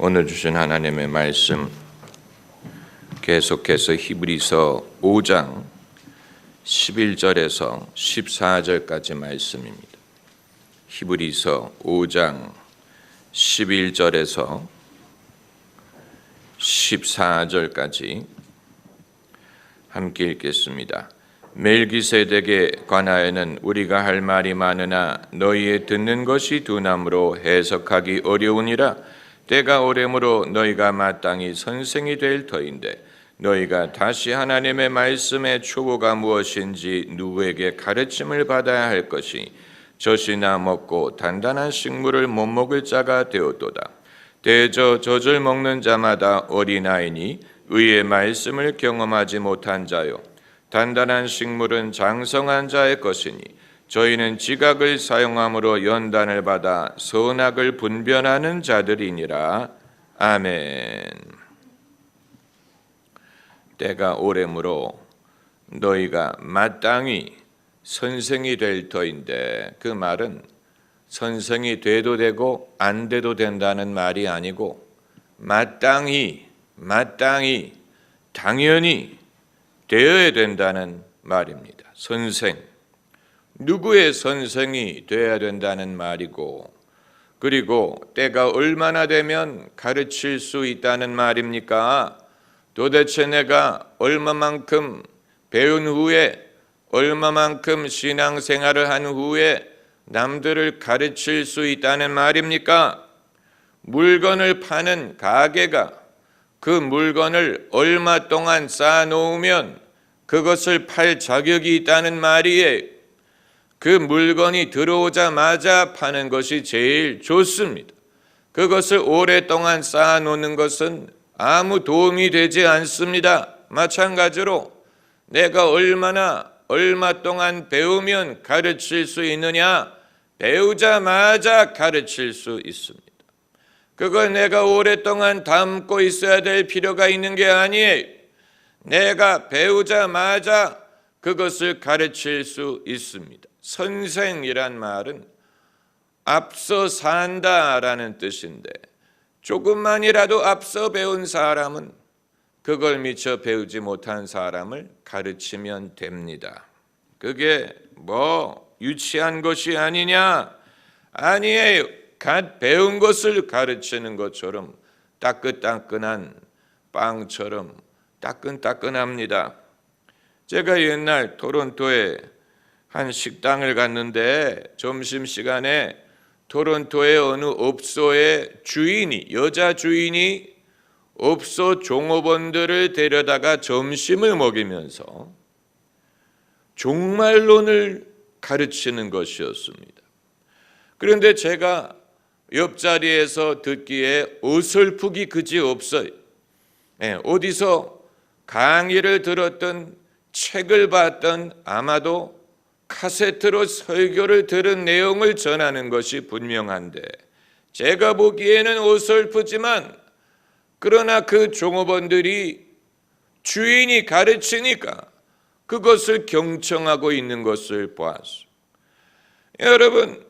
오늘 주신 하나님의 말씀 계속해서 히브리서 5장 11절에서 14절까지 말씀입니다. 히브리서 5장 11절에서 14절까지 함께 읽겠습니다. 멜기세덱에 관하여는 우리가 할 말이 많으나 너희의 듣는 것이 둔함으로 해석하기 어려우니라. 때가 오래므로 너희가 마땅히 선생이 될 터인데 너희가 다시 하나님의 말씀의 초보가 무엇인지 누구에게 가르침을 받아야 할 것이 젖이나 먹고 단단한 식물을 못 먹을 자가 되었도다. 대저 젖을 먹는 자마다 어린아이니 의의 말씀을 경험하지 못한 자요 단단한 식물은 장성한 자의 것이니 저희는 지각을 사용함으로 연단을 받아 선악을 분별하는 자들이니라. 아멘. 때가 오래므로 너희가 마땅히 선생이 될 터인데, 그 말은 선생이 돼도 되고 안 돼도 된다는 말이 아니고 마땅히 당연히 되어야 된다는 말입니다. 선생, 누구의 선생이 되어야 된다는 말이고, 그리고 때가 얼마나 되면 가르칠 수 있다는 말입니까? 도대체 내가 얼마만큼 배운 후에, 얼마만큼 신앙생활을 한 후에 남들을 가르칠 수 있다는 말입니까? 물건을 파는 가게가 그 물건을 얼마 동안 쌓아놓으면 그것을 팔 자격이 있다는 말이에요. 그 물건이 들어오자마자 파는 것이 제일 좋습니다. 그것을 오랫동안 쌓아놓는 것은 아무 도움이 되지 않습니다. 마찬가지로 내가 얼마 동안 배우면 가르칠 수 있느냐? 배우자마자 가르칠 수 있습니다. 그걸 내가 오랫동안 담고 있어야 될 필요가 있는 게 아니에요. 내가 배우자마자 그것을 가르칠 수 있습니다. 선생이란 말은 앞서 산다라는 뜻인데, 조금만이라도 앞서 배운 사람은 그걸 미처 배우지 못한 사람을 가르치면 됩니다. 그게 뭐 유치한 것이 아니냐? 아니에요. 갓 배운 것을 가르치는 것처럼 따끈따끈한 빵처럼 따끈따끈합니다. 제가 옛날 토론토에 한 식당을 갔는데 점심시간에 토론토의 어느 업소의 주인이, 여자 주인이 업소 종업원들을 데려다가 점심을 먹이면서 종말론을 가르치는 것이었습니다. 그런데 제가 옆자리에서 듣기에 어설프기 그지없어요. 어디서 강의를 들었던, 책을 봤던, 아마도 카세트로 설교를 들은 내용을 전하는 것이 분명한데, 제가 보기에는 어설프지만 그러나 그 종업원들이 주인이 가르치니까 그것을 경청하고 있는 것을 보았어요. 여러분,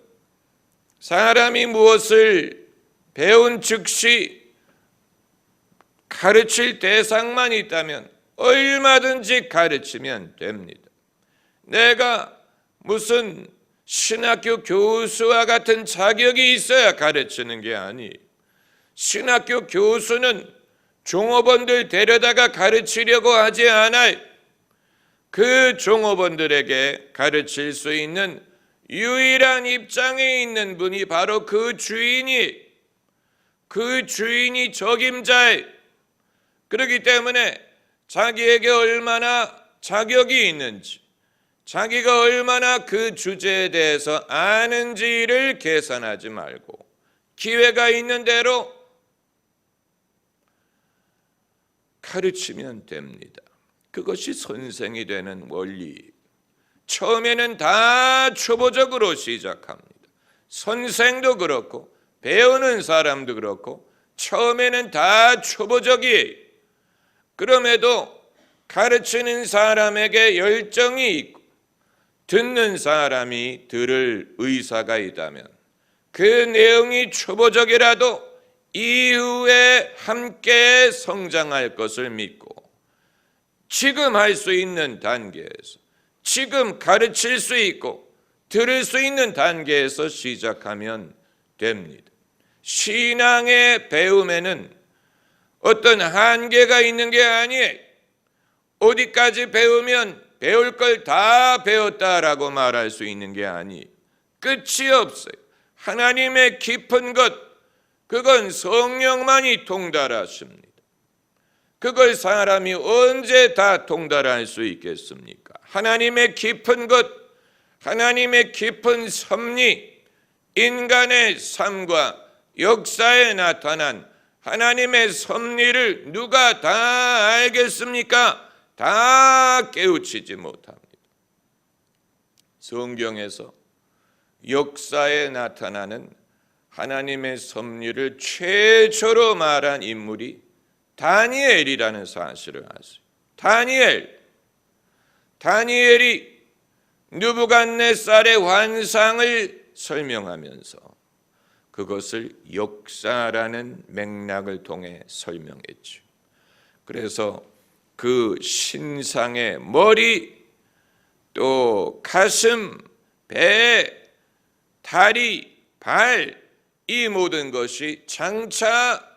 사람이 무엇을 배운 즉시 가르칠 대상만 있다면 얼마든지 가르치면 됩니다. 내가 무슨 신학교 교수와 같은 자격이 있어야 가르치는 게 아니에요. 신학교 교수는 종업원들 데려다가 가르치려고 하지 않아요. 그 종업원들에게 가르칠 수 있는 유일한 입장에 있는 분이 바로 그 주인이 적임자예요. 그렇기 때문에 자기에게 얼마나 자격이 있는지, 자기가 얼마나 그 주제에 대해서 아는지를 계산하지 말고 기회가 있는 대로 가르치면 됩니다. 그것이 선생이 되는 원리. 처음에는 다 초보적으로 시작합니다. 선생도 그렇고 배우는 사람도 그렇고 처음에는 다 초보적이에요. 그럼에도 가르치는 사람에게 열정이 있고 듣는 사람이 들을 의사가 있다면 그 내용이 초보적이라도 이후에 함께 성장할 것을 믿고 지금 할 수 있는 단계에서, 지금 가르칠 수 있고 들을 수 있는 단계에서 시작하면 됩니다. 신앙의 배움에는 어떤 한계가 있는 게 아니에요. 어디까지 배우면 배울 걸 다 배웠다라고 말할 수 있는 게 아니에요. 끝이 없어요. 하나님의 깊은 것, 그건 성령만이 통달하십니다. 그걸 사람이 언제 다 통달할 수 있겠습니까? 하나님의 깊은 것, 하나님의 깊은 섭리, 인간의 삶과 역사에 나타난 하나님의 섭리를 누가 다 알겠습니까? 다 깨우치지 못합니다. 성경에서 역사에 나타나는 하나님의 섭리를 최초로 말한 인물이 다니엘이라는 사실을 아세요. 다니엘이 느부갓네살의 환상을 설명하면서 그것을 역사라는 맥락을 통해 설명했죠. 그래서 그 신상의 머리, 또 가슴, 배, 다리, 발, 이 모든 것이 장차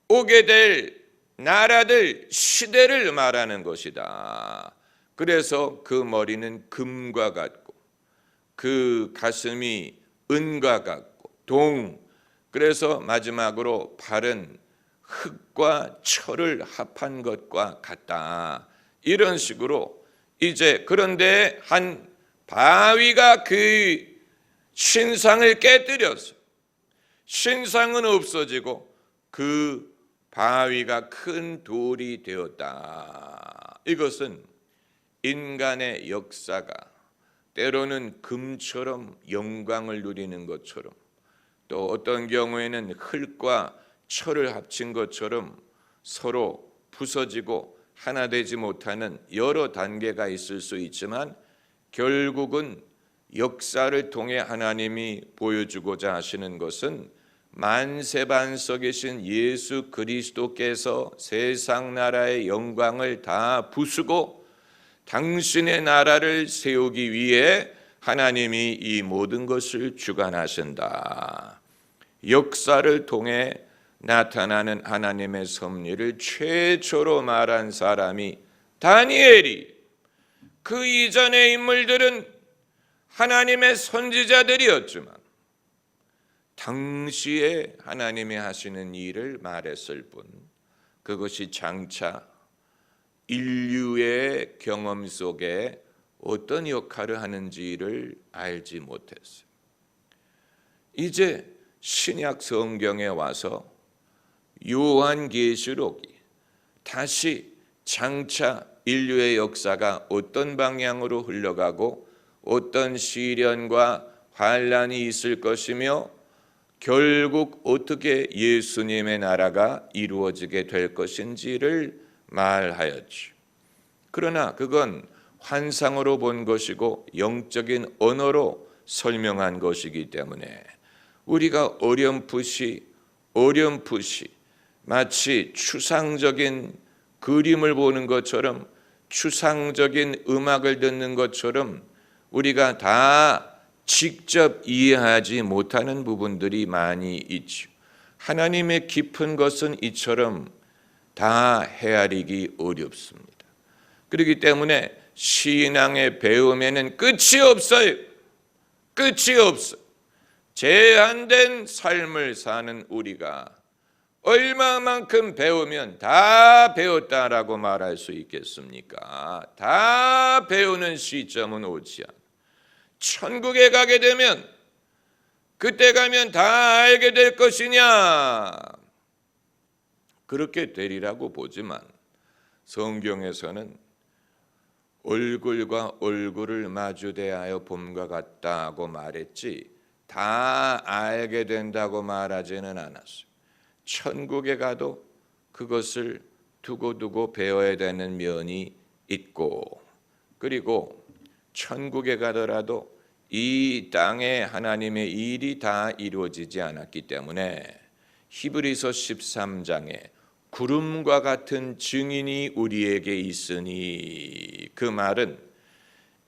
오게 될 나라들, 시대를 말하는 것이다. 그래서 그 머리는 금과 같고 그 가슴이 은과 같고 동, 그래서 마지막으로 발은 흙과 철을 합한 것과 같다. 이런 식으로 이제, 그런데 한 바위가 그 신상을 깨뜨렸어요. 신상은 없어지고 그 바위가 큰 돌이 되었다. 이것은 인간의 역사가 때로는 금처럼 영광을 누리는 것처럼, 또 어떤 경우에는 흙과 철을 합친 것처럼 서로 부서지고 하나 되지 못하는 여러 단계가 있을 수 있지만, 결국은 역사를 통해 하나님이 보여주고자 하시는 것은 만세반석이신 예수 그리스도께서 세상 나라의 영광을 다 부수고 당신의 나라를 세우기 위해 하나님이 이 모든 것을 주관하신다. 역사를 통해 나타나는 하나님의 섭리를 최초로 말한 사람이 다니엘이, 그 이전의 인물들은 하나님의 선지자들이었지만 당시에 하나님이 하시는 일을 말했을 뿐, 그것이 장차 인류의 경험 속에 어떤 역할을 하는지를 알지 못했어요. 이제 신약 성경에 와서 요한계시록이 다시 장차 인류의 역사가 어떤 방향으로 흘러가고 어떤 시련과 환란이 있을 것이며 결국 어떻게 예수님의 나라가 이루어지게 될 것인지를 말하였죠. 그러나 그건 환상으로 본 것이고 영적인 언어로 설명한 것이기 때문에 우리가 어렴풋이 마치 추상적인 그림을 보는 것처럼, 추상적인 음악을 듣는 것처럼 우리가 다 직접 이해하지 못하는 부분들이 많이 있죠. 하나님의 깊은 것은 이처럼 다 헤아리기 어렵습니다. 그렇기 때문에 신앙의 배움에는 끝이 없어요. 끝이 없어요. 제한된 삶을 사는 우리가 얼마만큼 배우면 다 배웠다라고 말할 수 있겠습니까? 다 배우는 시점은 오지 않아요. 천국에 가게 되면, 그때 가면 다 알게 될 것이냐? 그렇게 되리라고 보지만 성경에서는 얼굴과 얼굴을 마주 대하여 봄과 같다고 말했지 다 알게 된다고 말하지는 않았어요. 천국에 가도 그것을 두고두고 배워야 되는 면이 있고, 그리고 천국에 가더라도 이 땅에 하나님의 일이 다 이루어지지 않았기 때문에 히브리서 13장에 구름과 같은 증인이 우리에게 있으니, 그 말은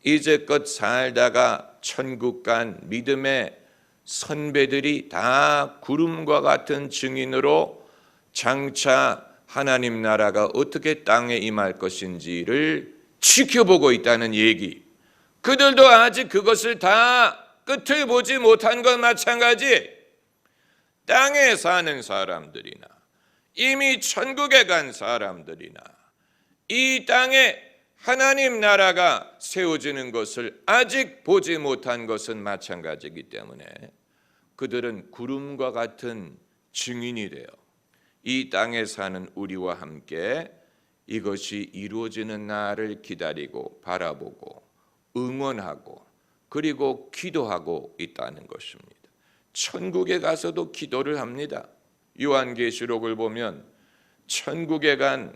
이제껏 살다가 천국 간 믿음의 선배들이 다 구름과 같은 증인으로 장차 하나님 나라가 어떻게 땅에 임할 것인지를 지켜보고 있다는 얘기. 그들도 아직 그것을 다 끝을 보지 못한 것 마찬가지. 땅에 사는 사람들이나 이미 천국에 간 사람들이나 이 땅에 하나님 나라가 세워지는 것을 아직 보지 못한 것은 마찬가지이기 때문에 그들은 구름과 같은 증인이 되어 이 땅에 사는 우리와 함께 이것이 이루어지는 날을 기다리고 바라보고 응원하고 그리고 기도하고 있다는 것입니다. 천국에 가서도 기도를 합니다. 요한계시록을 보면 천국에 간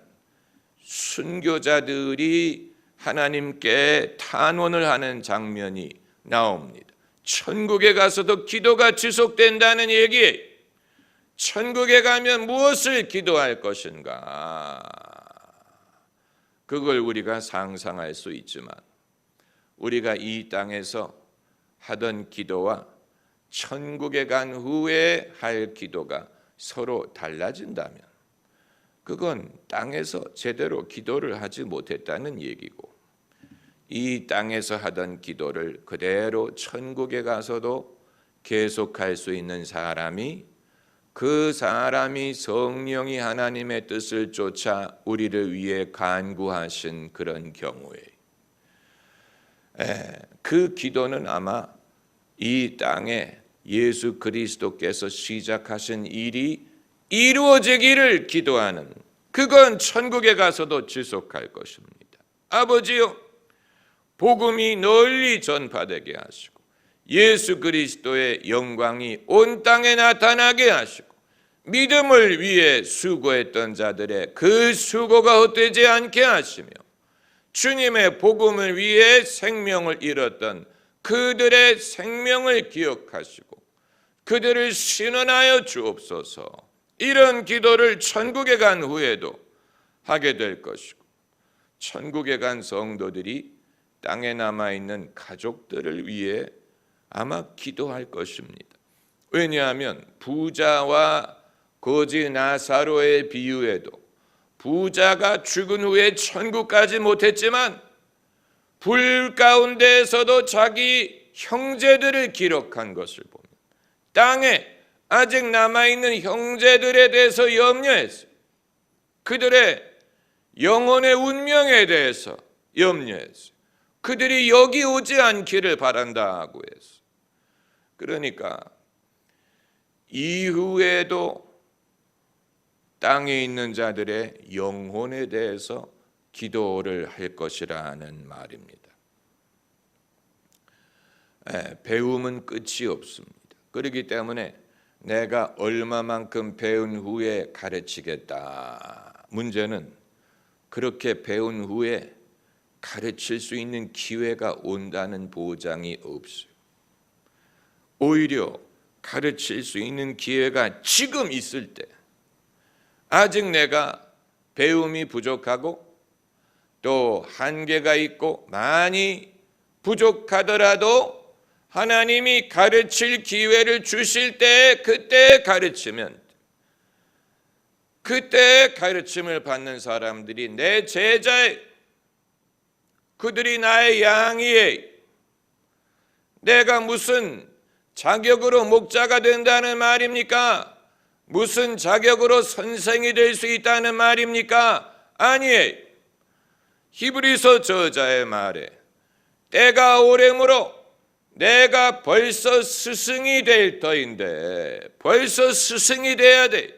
순교자들이 하나님께 탄원을 하는 장면이 나옵니다. 천국에 가서도 기도가 지속된다는 얘기. 천국에 가면 무엇을 기도할 것인가? 그걸 우리가 상상할 수 있지만 우리가 이 땅에서 하던 기도와 천국에 간 후에 할 기도가 서로 달라진다면 그건 땅에서 제대로 기도를 하지 못했다는 얘기고, 이 땅에서 하던 기도를 그대로 천국에 가서도 계속할 수 있는 사람이, 그 사람이 성령이 하나님의 뜻을 쫓아 우리를 위해 간구하신 그런 경우에 그 기도는 아마 이 땅에 예수 그리스도께서 시작하신 일이 이루어지기를 기도하는, 그건 천국에 가서도 지속할 것입니다. 아버지요, 복음이 널리 전파되게 하시고 예수 그리스도의 영광이 온 땅에 나타나게 하시고 믿음을 위해 수고했던 자들의 그 수고가 헛되지 않게 하시며 주님의 복음을 위해 생명을 잃었던 그들의 생명을 기억하시고 그들을 신원하여 주옵소서. 이런 기도를 천국에 간 후에도 하게 될 것이고, 천국에 간 성도들이 땅에 남아있는 가족들을 위해 아마 기도할 것입니다. 왜냐하면 부자와 거지 나사로의 비유에도 부자가 죽은 후에 천국 가지 못했지만 불 가운데에서도 자기 형제들을 기록한 것을 보면 땅에 아직 남아있는 형제들에 대해서 염려했어요. 그들의 영혼의 운명에 대해서 염려했어요. 그들이 여기 오지 않기를 바란다고 했어요. 그러니까 이후에도 땅에 있는 자들의 영혼에 대해서 기도를 할 것이라는 말입니다. 배움은 끝이 없습니다. 그렇기 때문에 내가 얼마만큼 배운 후에 가르치겠다. 문제는 그렇게 배운 후에 가르칠 수 있는 기회가 온다는 보장이 없어요. 오히려 가르칠 수 있는 기회가 지금 있을 때, 아직 내가 배움이 부족하고 또 한계가 있고 많이 부족하더라도 하나님이 가르칠 기회를 주실 때 그때 가르치면, 그때 가르침을 받는 사람들이 내 제자의, 그들이 나의 양이에, 내가 무슨 자격으로 목자가 된다는 말입니까? 무슨 자격으로 선생이 될 수 있다는 말입니까? 아니에요. 히브리서 저자의 말에 때가 오래므로 내가 벌써 스승이 될 터인데, 벌써 스승이 돼야 돼.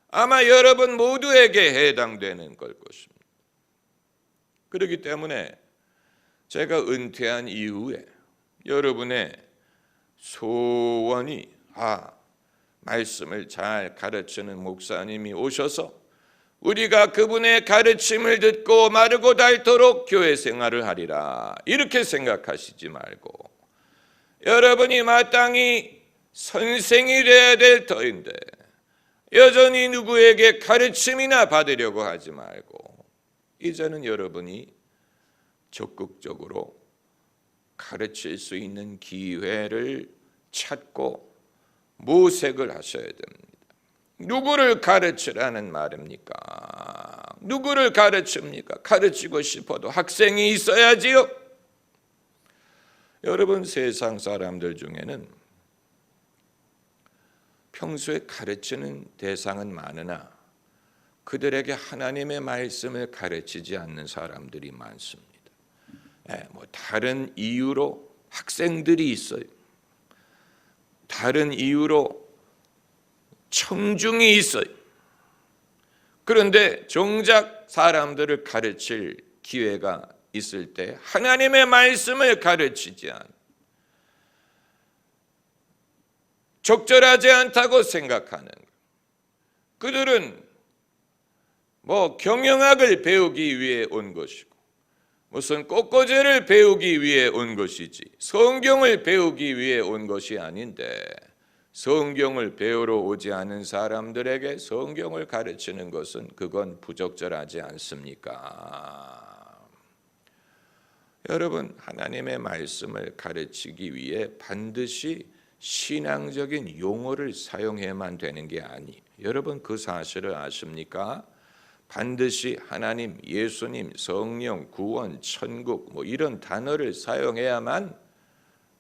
아마 여러분 모두에게 해당되는 걸 것입니다. 그렇기 때문에 제가 은퇴한 이후에 여러분의 소원이 말씀을 잘 가르치는 목사님이 오셔서 우리가 그분의 가르침을 듣고 마르고 닳도록 교회 생활을 하리라, 이렇게 생각하시지 말고 여러분이 마땅히 선생이 되어야 될 터인데 여전히 누구에게 가르침이나 받으려고 하지 말고 이제는 여러분이 적극적으로 가르칠 수 있는 기회를 찾고 모색을 하셔야 됩니다. 누구를 가르치라는 말입니까? 누구를 가르칩니까? 가르치고 싶어도 학생이 있어야지요. 여러분, 세상 사람들 중에는 평소에 가르치는 대상은 많으나 그들에게 하나님의 말씀을 가르치지 않는 사람들이 많습니다. 다른 이유로 학생들이 있어요. 다른 이유로 청중이 있어요. 그런데 정작 사람들을 가르칠 기회가 있을 때 하나님의 말씀을 가르치지 않아 적절하지 않다고 생각하는 거예요. 그들은 경영학을 배우기 위해 온 것이고 무슨 꽃꽂이를 배우기 위해 온 것이지 성경을 배우기 위해 온 것이 아닌데 성경을 배우러 오지 않은 사람들에게 성경을 가르치는 것은 그건 부적절하지 않습니까? 여러분, 하나님의 말씀을 가르치기 위해 반드시 신앙적인 용어를 사용해야만 되는 게 아니에요. 여러분, 그 사실을 아십니까? 반드시 하나님, 예수님, 성령, 구원, 천국 이런 단어를 사용해야만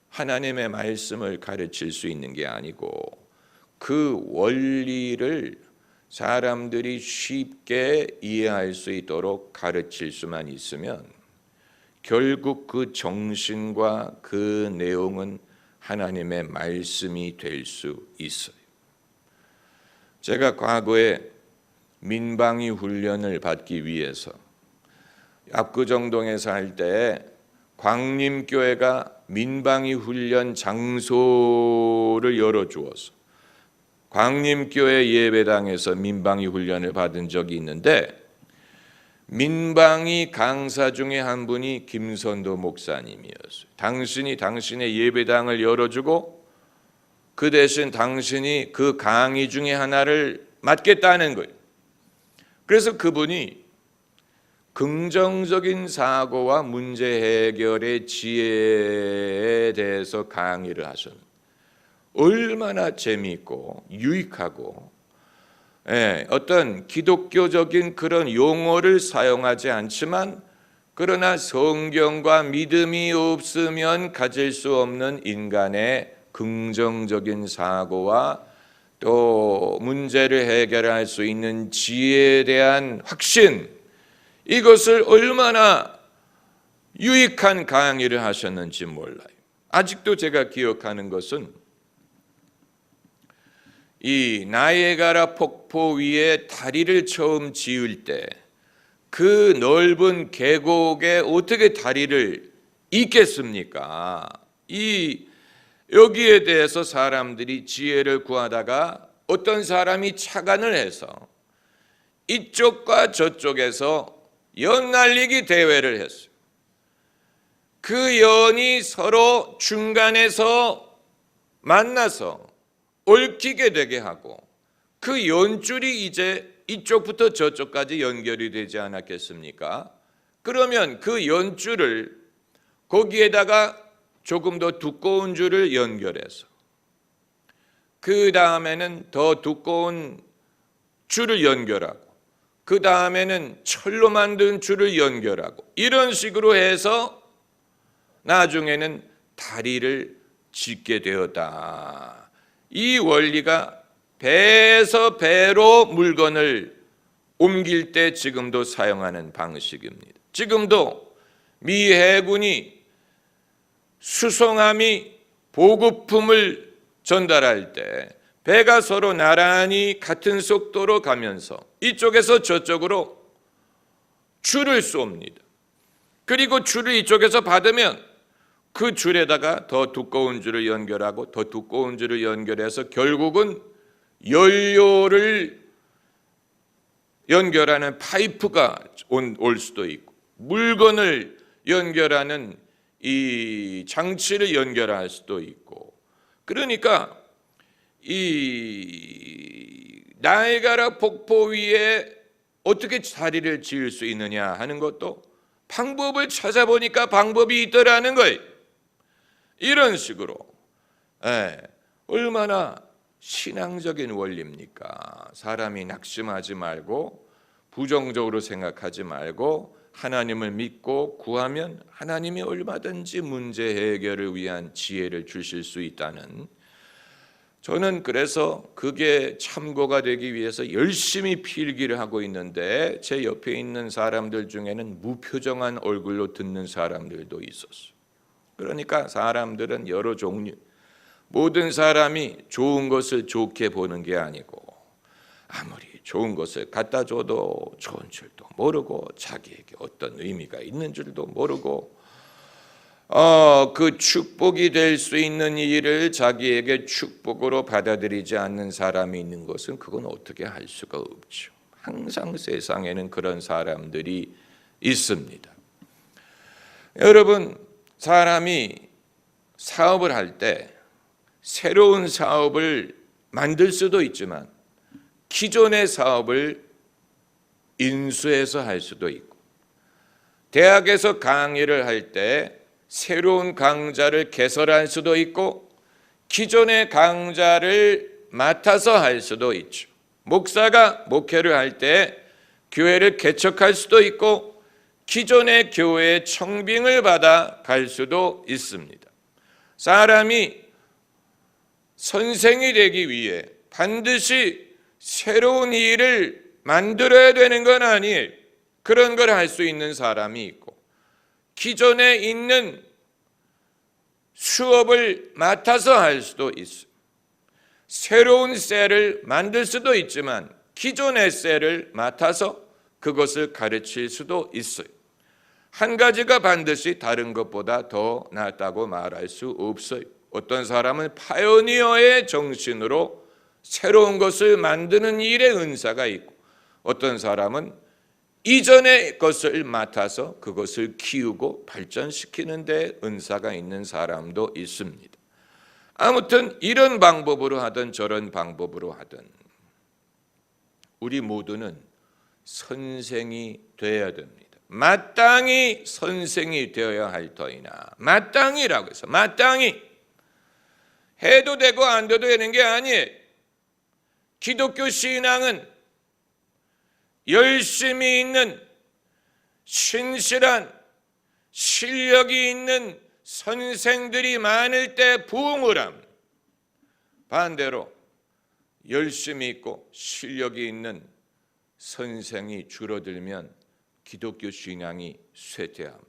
하나님의 말씀을 가르칠 수 있는 게 아니고 그 원리를 사람들이 쉽게 이해할 수 있도록 가르칠 수만 있으면 결국 그 정신과 그 내용은 하나님의 말씀이 될 수 있어요. 제가 과거에 민방위 훈련을 받기 위해서 압구정동에 살 때 광림교회가 민방위 훈련 장소를 열어주어서 광림교회 예배당에서 민방위 훈련을 받은 적이 있는데 민방위 강사 중에 한 분이 김선도 목사님이었어요. 당신이 당신의 예배당을 열어주고 그 대신 당신이 그 강의 중에 하나를 맡겠다는 거예요. 그래서 그분이 긍정적인 사고와 문제 해결의 지혜에 대해서 강의를 하셨습니다. 얼마나 재미있고 유익하고 어떤 기독교적인 그런 용어를 사용하지 않지만 그러나 성경과 믿음이 없으면 가질 수 없는 인간의 긍정적인 사고와 또 문제를 해결할 수 있는 지혜에 대한 확신, 이것을 얼마나 유익한 강의를 하셨는지 몰라요. 아직도 제가 기억하는 것은 이 나이아가라 폭포 위에 다리를 처음 지을 때 그 넓은 계곡에 어떻게 다리를 잇겠습니까? 여기에 대해서 사람들이 지혜를 구하다가 어떤 사람이 착안을 해서 이쪽과 저쪽에서 연 날리기 대회를 했어요. 그 연이 서로 중간에서 만나서 얽히게 되게 하고 그 연줄이 이제 이쪽부터 저쪽까지 연결이 되지 않았겠습니까? 그러면 그 연줄을 거기에다가 조금 더 두꺼운 줄을 연결해서 그 다음에는 더 두꺼운 줄을 연결하고 그 다음에는 철로 만든 줄을 연결하고 이런 식으로 해서 나중에는 다리를 짓게 되었다. 이 원리가 배에서 배로 물건을 옮길 때 지금도 사용하는 방식입니다. 지금도 미 해군이 수송함이 보급품을 전달할 때 배가 서로 나란히 같은 속도로 가면서 이쪽에서 저쪽으로 줄을 쏩니다. 그리고 줄을 이쪽에서 받으면 그 줄에다가 더 두꺼운 줄을 연결하고 더 두꺼운 줄을 연결해서 결국은 연료를 연결하는 파이프가 올 수도 있고 물건을 연결하는 이 장치를 연결할 수도 있고 그러니까 이 나이가라 폭포 위에 어떻게 자리를 지을 수 있느냐 하는 것도 방법을 찾아보니까 방법이 있더라는 거예요. 이런 식으로 얼마나 신앙적인 원리입니까? 사람이 낙심하지 말고 부정적으로 생각하지 말고 하나님을 믿고 구하면 하나님이 얼마든지 문제 해결을 위한 지혜를 주실 수 있다는, 저는 그래서 그게 참고가 되기 위해서 열심히 필기를 하고 있는데 제 옆에 있는 사람들 중에는 무표정한 얼굴로 듣는 사람들도 있었어요. 그러니까 사람들은 여러 종류, 모든 사람이 좋은 것을 좋게 보는 게 아니고 아무리 좋은 것을 갖다 줘도 좋은 줄도 모르고 자기에게 어떤 의미가 있는 줄도 모르고 그 축복이 될 수 있는 일을 자기에게 축복으로 받아들이지 않는 사람이 있는 것은 그건 어떻게 할 수가 없죠. 항상 세상에는 그런 사람들이 있습니다. 여러분, 사람이 사업을 할 때 새로운 사업을 만들 수도 있지만 기존의 사업을 인수해서 할 수도 있고, 대학에서 강의를 할 때 새로운 강좌를 개설할 수도 있고 기존의 강좌를 맡아서 할 수도 있죠. 목사가 목회를 할 때 교회를 개척할 수도 있고 기존의 교회의 청빙을 받아 갈 수도 있습니다. 사람이 선생이 되기 위해 반드시 새로운 일을 만들어야 되는 건 아니에요. 그런 걸 할 수 있는 사람이 있고 기존에 있는 수업을 맡아서 할 수도 있어요. 새로운 셀을 만들 수도 있지만 기존의 셀을 맡아서 그것을 가르칠 수도 있어요. 한 가지가 반드시 다른 것보다 더 낫다고 말할 수 없어요. 어떤 사람은 파이오니어의 정신으로 새로운 것을 만드는 일에 은사가 있고 어떤 사람은 이전의 것을 맡아서 그것을 키우고 발전시키는 데 은사가 있는 사람도 있습니다. 아무튼 이런 방법으로 하든 저런 방법으로 하든 우리 모두는 선생이 되어야 됩니다. 마땅히 선생이 되어야 할 터이나, 마땅히라고 해서 마땅히 해도 되고 안 돼도 되는 게 아니에요. 기독교 신앙은 열심히 있는 신실한 실력이 있는 선생들이 많을 때 부흥을 합니다. 반대로 열심히 있고 실력이 있는 선생이 줄어들면 기독교 신앙이 쇠퇴합니다.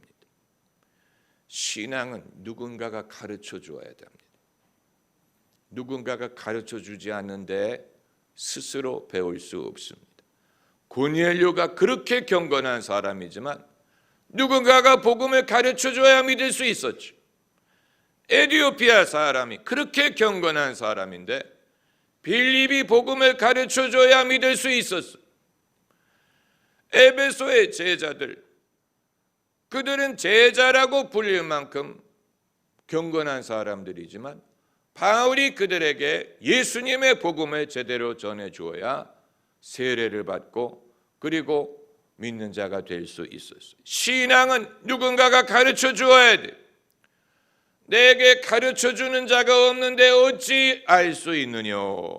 신앙은 누군가가 가르쳐 줘야 됩니다. 누군가가 가르쳐 주지 않는데 스스로 배울 수 없습니다. 고넬료가 그렇게 경건한 사람이지만 누군가가 복음을 가르쳐 줘야 믿을 수 있었죠. 에티오피아 사람이 그렇게 경건한 사람인데 빌립이 복음을 가르쳐 줘야 믿을 수 있었어요. 에베소의 제자들, 그들은 제자라고 불릴 만큼 경건한 사람들이지만 바울이 그들에게 예수님의 복음을 제대로 전해 주어야 세례를 받고 그리고 믿는 자가 될 수 있었어요. 신앙은 누군가가 가르쳐 주어야 돼. 내게 가르쳐 주는 자가 없는데 어찌 알 수 있느냐.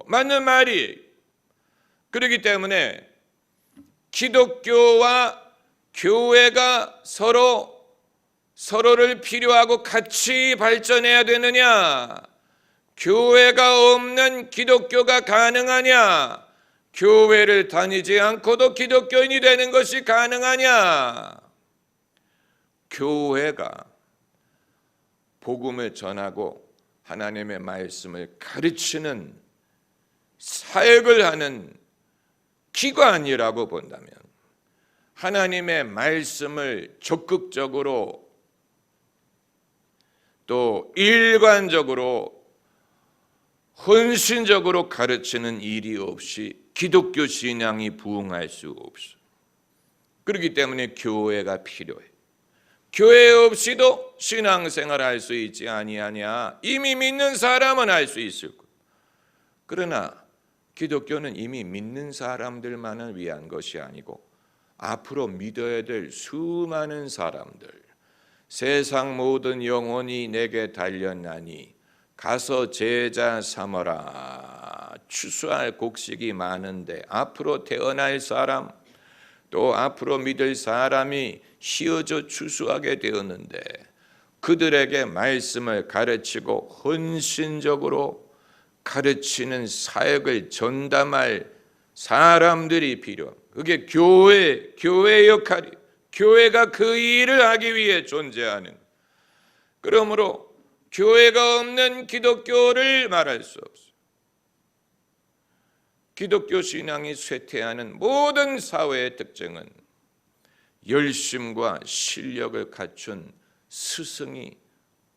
맞는 말이. 그렇기 때문에 기독교와 교회가 서로를 필요하고 같이 발전해야 되느냐? 교회가 없는 기독교가 가능하냐? 교회를 다니지 않고도 기독교인이 되는 것이 가능하냐? 교회가 복음을 전하고 하나님의 말씀을 가르치는 사역을 하는 기관이라고 본다면 하나님의 말씀을 적극적으로 또 일관적으로 헌신적으로 가르치는 일이 없이 기독교 신앙이 부흥할 수 없어요. 그렇기 때문에 교회가 필요해. 교회 없이도 신앙생활 할 수 있지 아니하냐. 이미 믿는 사람은 할 수 있을 거예요. 그러나 기독교는 이미 믿는 사람들만을 위한 것이 아니고 앞으로 믿어야 될 수많은 사람들, 세상 모든 영혼이 내게 달렸나니 가서 제자 삼어라. 추수할 곡식이 많은데 앞으로 태어날 사람, 또 앞으로 믿을 사람이 휘어져 추수하게 되었는데 그들에게 말씀을 가르치고 헌신적으로 가르치는 사역을 전담할 사람들이 필요합니다. 그게 교회 역할이, 교회가 그 일을 하기 위해 존재하는. 그러므로 교회가 없는 기독교를 말할 수 없어요. 기독교 신앙이 쇠퇴하는 모든 사회의 특징은 열심과 실력을 갖춘 스승이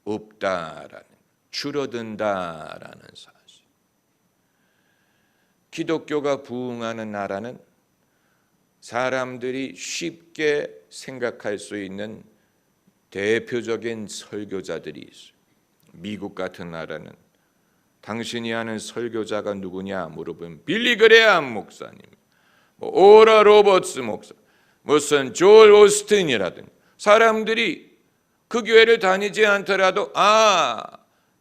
없다라는, 줄어든다라는 사실. 기독교가 부흥하는 나라는 사람들이 쉽게 생각할 수 있는 대표적인 설교자들이 있어요. 미국 같은 나라는 당신이 아는 설교자가 누구냐 물어보면 빌리 그레암 목사님, 오라 로버츠 목사, 무슨 조엘 오스틴이라든지 사람들이 그 교회를 다니지 않더라도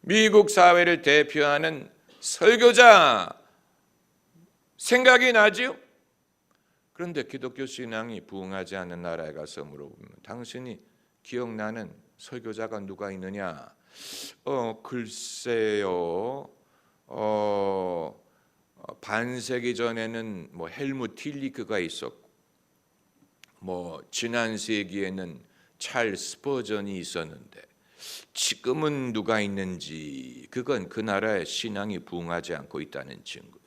미국 사회를 대표하는 설교자 생각이 나지요. 그런데 기독교 신앙이 부흥하지 않는 나라에 가서 물어보면 당신이 기억나는 설교자가 누가 있느냐? 글쎄요. 반세기 전에는 헬무 틸리크가 있었고, 지난 세기에는 찰스 스퍼전이 있었는데 지금은 누가 있는지, 그건 그 나라의 신앙이 부흥하지 않고 있다는 증거예요.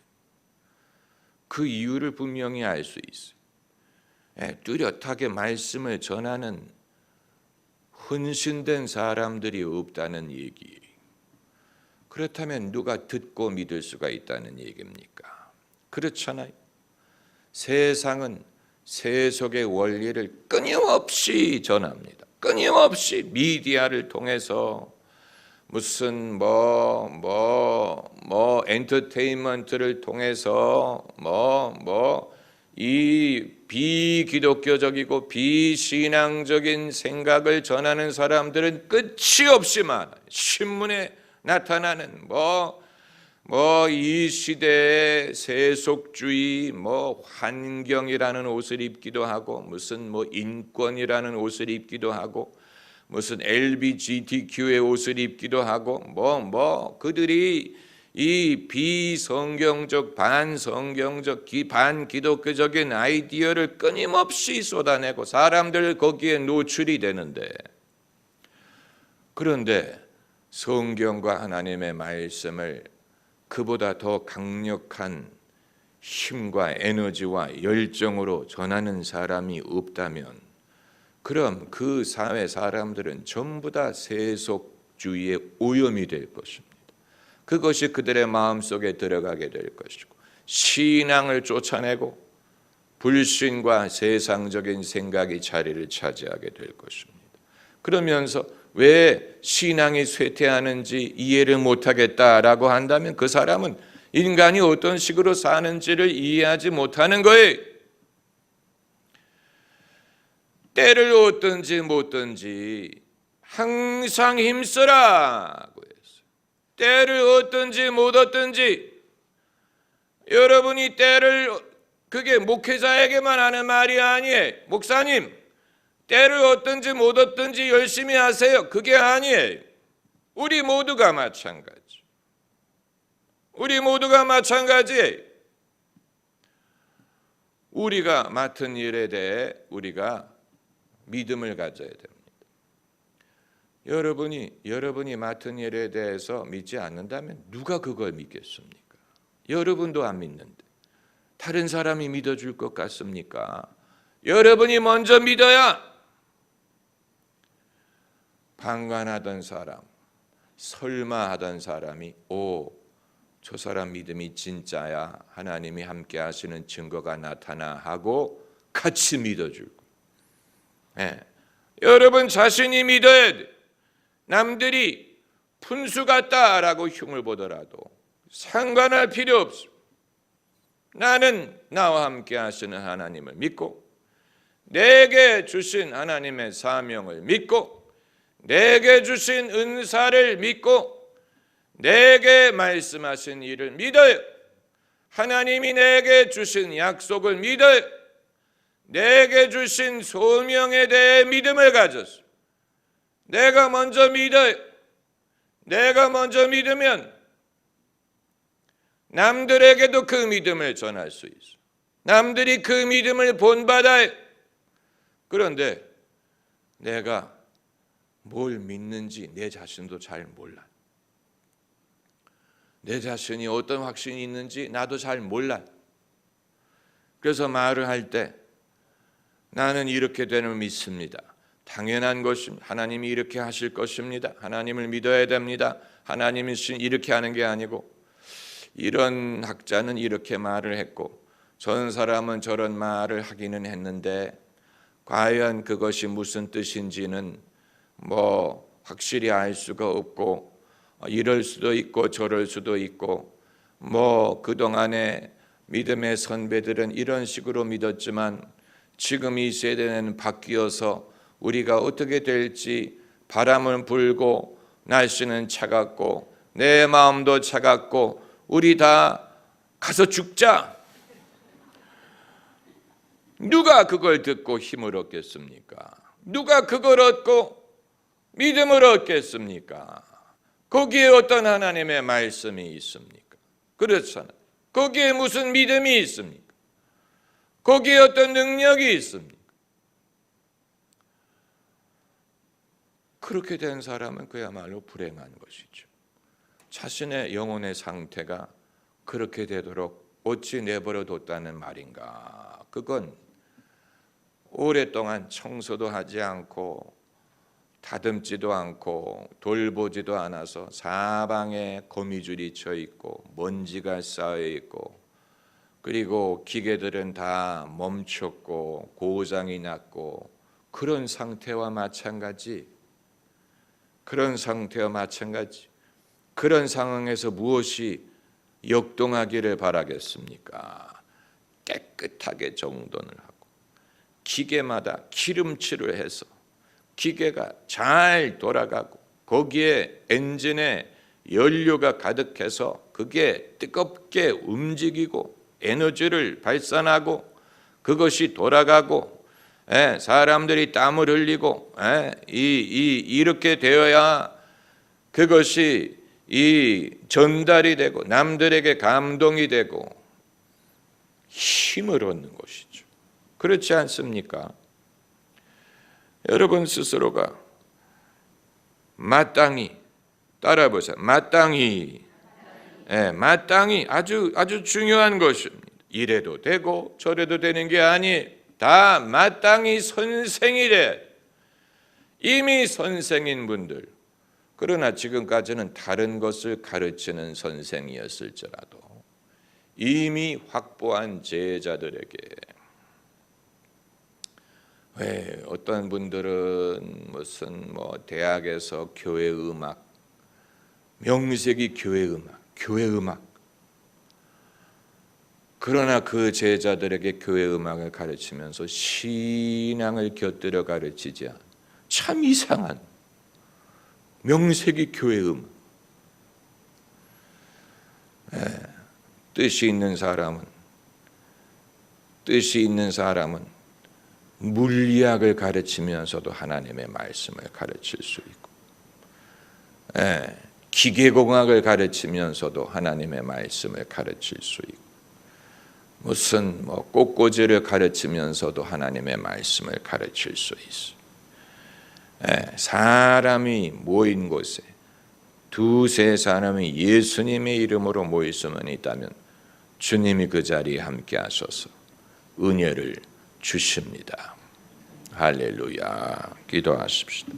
그 이유를 분명히 알 수 있어요. 뚜렷하게 말씀을 전하는 헌신된 사람들이 없다는 얘기예요. 그렇다면 누가 듣고 믿을 수가 있다는 얘기입니까? 그렇잖아요. 세상은 세속의 원리를 끊임없이 전합니다. 끊임없이 미디어를 통해서 무슨 엔터테인먼트를 통해서 이 비기독교적이고 비신앙적인 생각을 전하는 사람들은 끝이 없이 많아요. 신문에 나타나는 이 시대의 세속주의, 환경이라는 옷을 입기도 하고, 무슨 인권이라는 옷을 입기도 하고, 무슨 LGBTQ의 옷을 입기도 하고, 그들이 이 비성경적, 반성경적, 반기독교적인 아이디어를 끊임없이 쏟아내고 사람들 거기에 노출이 되는데, 그런데 성경과 하나님의 말씀을 그보다 더 강력한 힘과 에너지와 열정으로 전하는 사람이 없다면, 그럼 그 사회 사람들은 전부 다 세속주의의 오염이 될 것입니다. 그것이 그들의 마음속에 들어가게 될 것이고, 신앙을 쫓아내고 불신과 세상적인 생각이 자리를 차지하게 될 것입니다. 그러면서 왜 신앙이 쇠퇴하는지 이해를 못하겠다라고 한다면 그 사람은 인간이 어떤 식으로 사는지를 이해하지 못하는 거예요. 때를 얻든지 못든지 항상 힘쓰라고 했어요. 때를 얻든지 못 얻든지, 여러분이 때를, 그게 목회자에게만 하는 말이 아니에요. 목사님, 때를 얻든지 못 얻든지 열심히 하세요. 그게 아니에요. 우리 모두가 마찬가지. 우리 모두가 마찬가지예요. 우리가 맡은 일에 대해 우리가 믿음을 가져야 됩니다. 여러분이 맡은 일에 대해서 믿지 않는다면 누가 그걸 믿겠습니까? 여러분도 안 믿는데 다른 사람이 믿어줄 것 같습니까? 여러분이 먼저 믿어야. 방관하던 사람, 설마 하던 사람이 저 사람 믿음이 진짜야, 하나님이 함께 하시는 증거가 나타나 하고 같이 믿어주고. 여러분 자신이 믿어야 돼. 남들이 푼수 같다라고 흉을 보더라도 상관할 필요 없어. 나는 나와 함께 하시는 하나님을 믿고 내게 주신 하나님의 사명을 믿고 내게 주신 은사를 믿고 내게 말씀하신 일을 믿어요. 하나님이 내게 주신 약속을 믿어요. 내게 주신 소명에 대해 믿음을 가졌어. 내가 먼저 믿어요. 내가 먼저 믿으면 남들에게도 그 믿음을 전할 수 있어. 남들이 그 믿음을 본받아요. 그런데 내가 뭘 믿는지 내 자신도 잘 몰라. 내 자신이 어떤 확신이 있는지 나도 잘 몰라. 그래서 말을 할 때 나는 이렇게 되는 믿습니다. 당연한 것입니다. 하나님이 이렇게 하실 것입니다. 하나님을 믿어야 됩니다. 하나님이 이렇게 하는 게 아니고 이런 학자는 이렇게 말을 했고 저런 사람은 저런 말을 하기는 했는데 과연 그것이 무슨 뜻인지는 확실히 알 수가 없고 이럴 수도 있고 저럴 수도 있고 그동안에 믿음의 선배들은 이런 식으로 믿었지만 지금 이 세대는 바뀌어서 우리가 어떻게 될지 바람은 불고 날씨는 차갑고 내 마음도 차갑고 우리 다 가서 죽자. 누가 그걸 듣고 힘을 얻겠습니까? 누가 그걸 얻고 믿음을 얻겠습니까? 거기에 어떤 하나님의 말씀이 있습니까? 그렇잖아요. 거기에 무슨 믿음이 있습니까? 거기에 어떤 능력이 있습니까? 그렇게 된 사람은 그야말로 불행한 것이죠. 자신의 영혼의 상태가 그렇게 되도록 어찌 내버려 뒀다는 말인가? 그건 오랫동안 청소도 하지 않고 다듬지도 않고 돌보지도 않아서 사방에 거미줄이 쳐 있고 먼지가 쌓여 있고 그리고 기계들은 다 멈췄고 고장이 났고 그런 상태와 마찬가지. 그런 상황에서 무엇이 역동하기를 바라겠습니까? 깨끗하게 정돈을 하고 기계마다 기름칠을 해서 기계가 잘 돌아가고 거기에 엔진에 연료가 가득해서 그게 뜨겁게 움직이고 에너지를 발산하고 그것이 돌아가고 사람들이 땀을 흘리고 이렇게 되어야 그것이 전달이 되고 남들에게 감동이 되고 힘을 얻는 것이죠. 그렇지 않습니까? 여러분 스스로가 마땅히 따라보세요. 마땅히 아주 중요한 것입니다. 이래도 되고 저래도 되는 게 아니에요. 다 마땅히 선생이래. 이미 선생인 분들, 그러나 지금까지는 다른 것을 가르치는 선생이었을지라도 이미 확보한 제자들에게 어떤 분들은 무슨 대학에서 교회 음악, 명색이 교회 음악. 그러나 그 제자들에게 교회 음악을 가르치면서 신앙을 곁들여 가르치지 않아. 참 이상한 명색이 교회 음악. 뜻이 있는 사람은 물리학을 가르치면서도 하나님의 말씀을 가르칠 수 있고 기계공학을 가르치면서도 하나님의 말씀을 가르칠 수 있고 무슨 꽃꽂이를 가르치면서도 하나님의 말씀을 가르칠 수 있어. 사람이 모인 곳에 두세 사람이 예수님의 이름으로 모일 수만 있다면 주님이 그 자리에 함께 하셔서 은혜를 주십니다. 할렐루야. 기도하십시다.